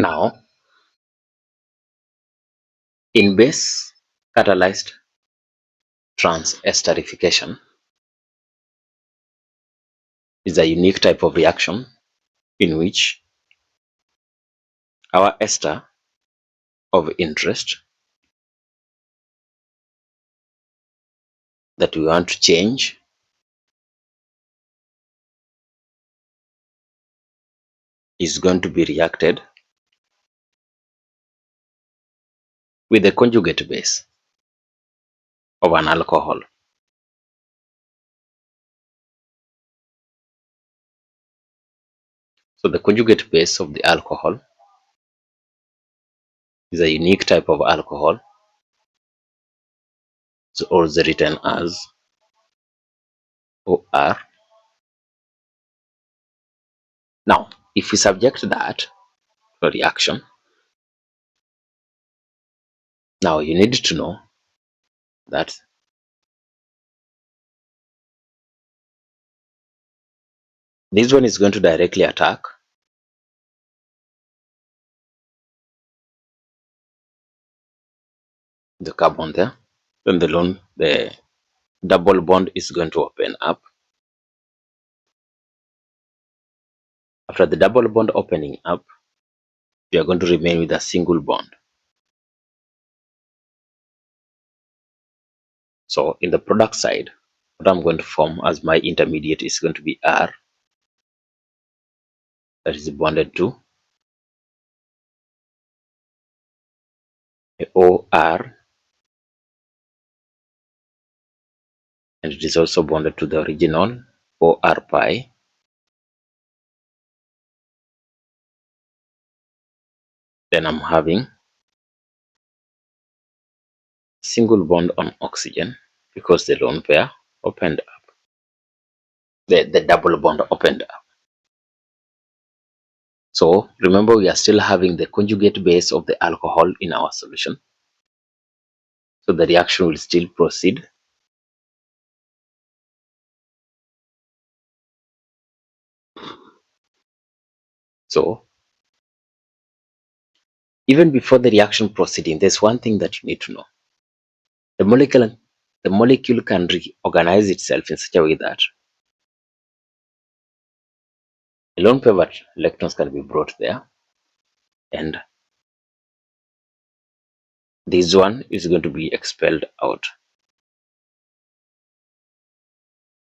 Now, in base-catalyzed transesterification is a unique type of reaction in which our ester of interest that we want to change is going to be reacted with the conjugate base of an alcohol. So the conjugate base of the alcohol is a unique type of alcohol. It's also written as OR. Now, if we subject that to a reaction, now you need to know that this one is going to directly attack the carbon there. Then the double bond is going to open up. After the double bond opening up, we are going to remain with a single bond. So in the product side, what I'm going to form as my intermediate is going to be R, that is bonded to OR, and it is also bonded to the original OR pi. Then I'm having single bond on oxygen because the lone pair opened up. The double bond opened up. So remember, we are still having the conjugate base of the alcohol in our solution. So the reaction will still proceed. So even before the reaction proceeding, there's one thing that you need to know. The molecule can reorganize itself in such a way that a lone pair of electrons can be brought there, and this one is going to be expelled out.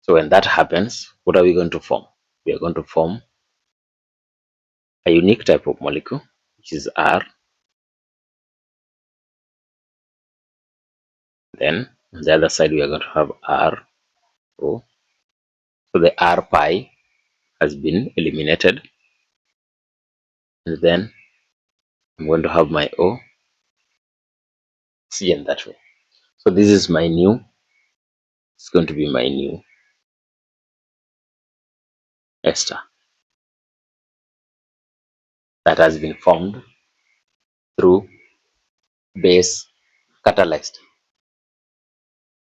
So when that happens, what are we going to form? We are going to form a unique type of molecule, which is R. Then on the other side, we are going to have R, O. So the R pi has been eliminated. And then I'm going to have my O, oxygen that way. So this is my new, it's going to be my new ester that has been formed through base-catalyzed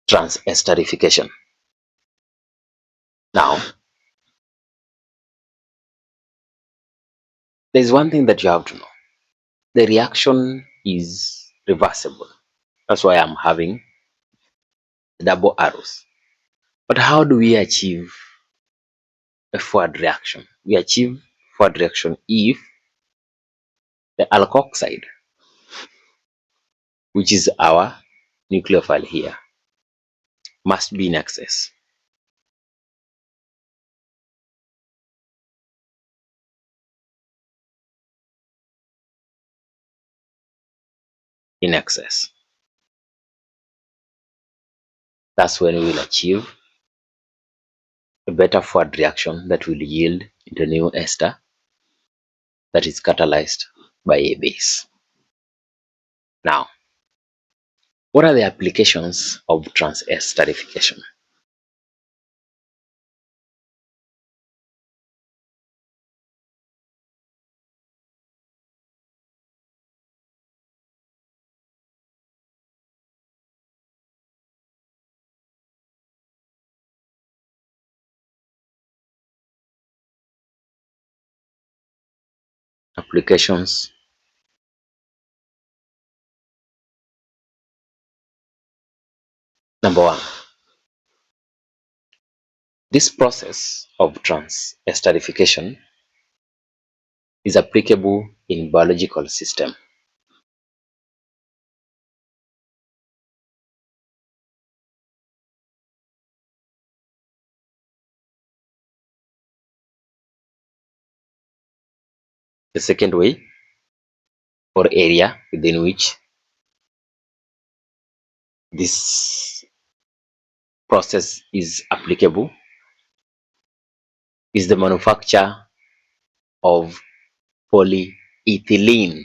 transesterification. Now, there's one thing that you have to know. The reaction is reversible. That's why I'm having double arrows. But how do we achieve a forward reaction? We achieve forward reaction if the alkoxide, which is our nucleophile here, must be in excess. In excess. That's when we will achieve a better forward reaction that will yield into new ester that is catalyzed by a base. Now, what are the applications of transesterification? Applications Number one, this process of transesterification is applicable in biological system. The second way or area within which this process is applicable is the manufacture of polyethylene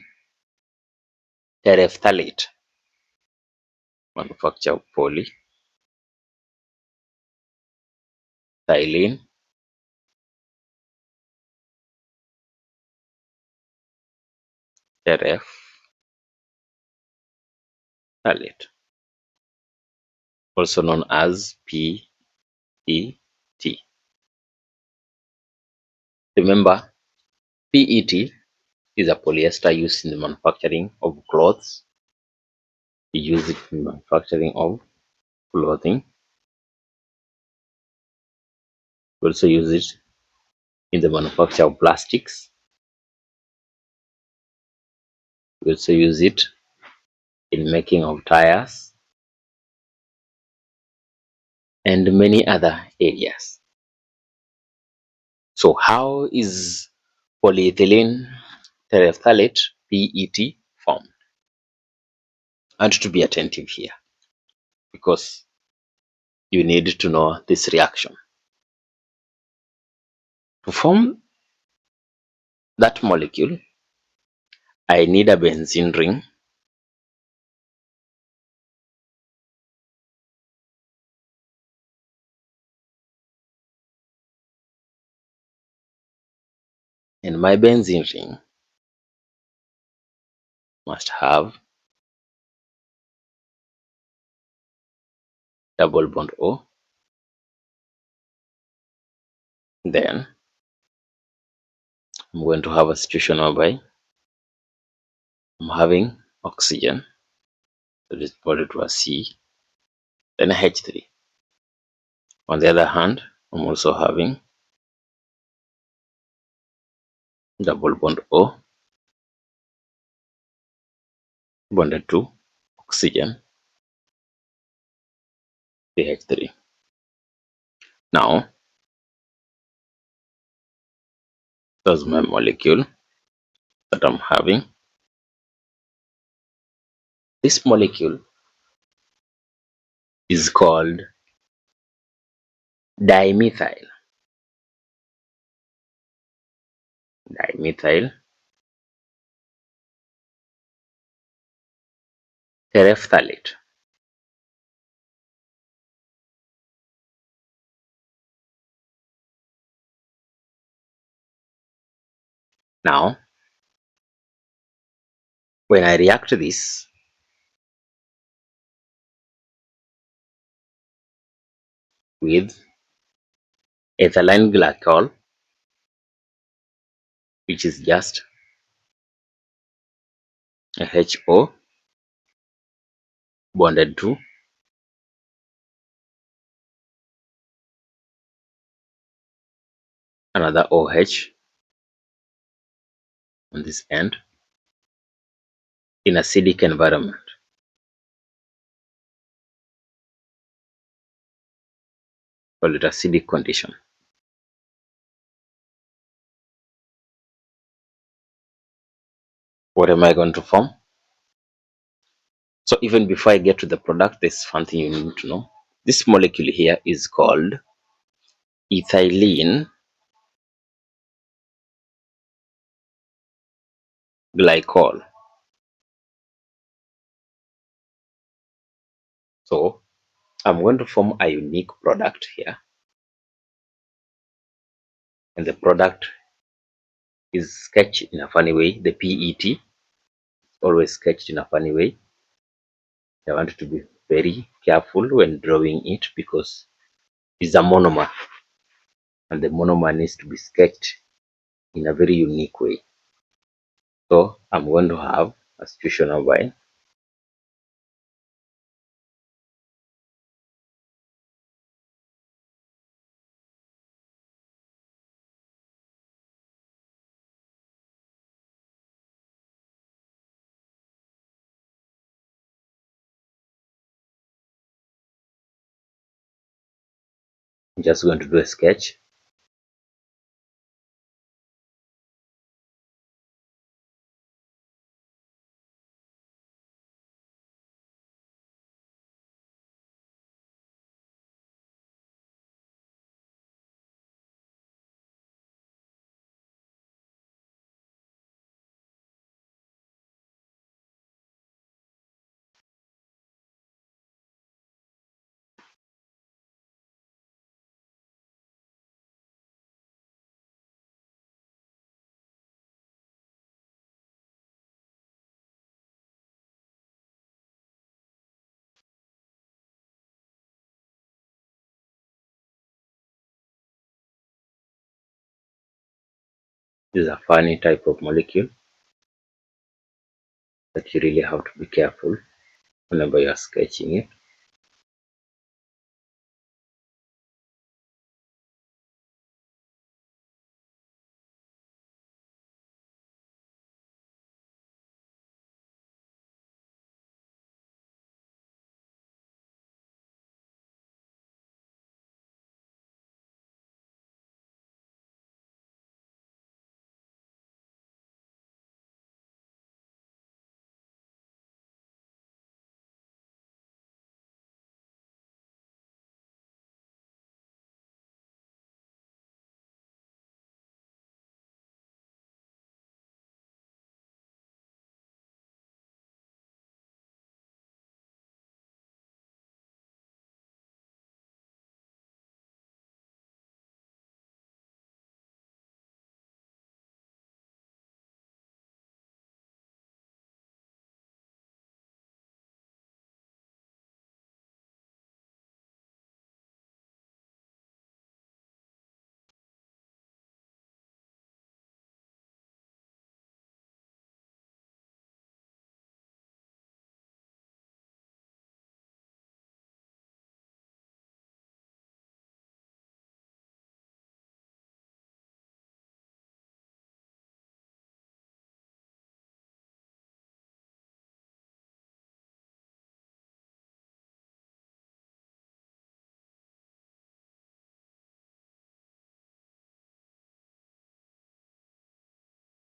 terephthalate. Manufacture of polyethylene terephthalate, also known as PET. Remember, PET is a polyester used in the manufacturing of clothes. We use it in manufacturing of clothing. We also use it in the manufacture of plastics. We also use it in making of tires and many other areas. So how is polyethylene terephthalate PET formed? And to be attentive here, because you need to know this reaction. To form that molecule, I need a benzene ring, and my benzene ring must have double bond O. Then I'm going to have a situation whereby I'm having oxygen, so this body to a C, then a H3. On the other hand, I'm also having double bond O bonded to oxygen, CH3. Now, that's my molecule that I'm having. This molecule is called dimethyl terephthalate. Now, when I react this with ethylene glycol, which is just a HO bonded to another OH on this end in acidic environment. Call it acidic condition. What am I going to form? So even before I get to the product, there's something you need to know. This molecule here is called ethylene glycol. So I'm going to form a unique product here, and the product is sketched in a funny way. The PET is always sketched in a funny way. I want you to be very careful when drawing it because it's a monomer, and the monomer needs to be sketched in a very unique way. So I'm going to have a situation whereby I'm just going to do a sketch. This is a funny type of molecule that you really have to be careful whenever you are sketching it.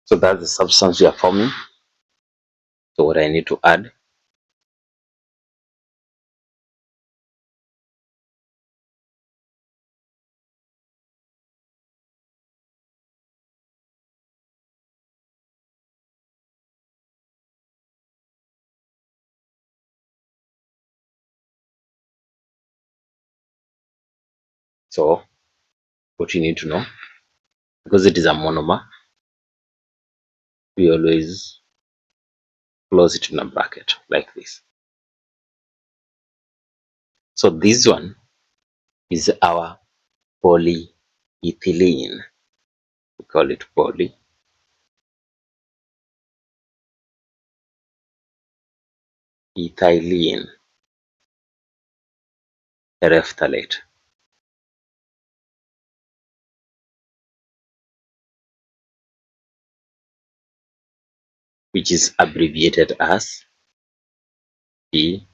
So that's the substance we are forming. So what I need to add, so what you need to know, because it is a monomer, we always close it in a bracket like this. So this one is our polyethylene. We call it polyethylene terephthalate, which is abbreviated as PET.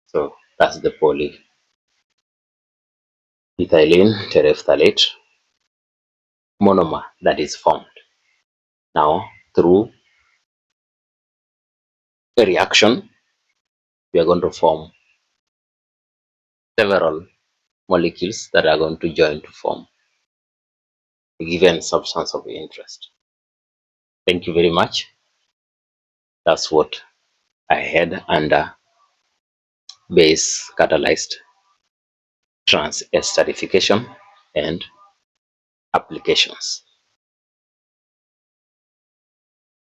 So that's the polyethylene terephthalate monomer that is formed. Now, through a reaction, we are going to form several molecules that are going to join to form a given substance of interest. Thank you very much. That's what I had under base-catalyzed transesterification and applications.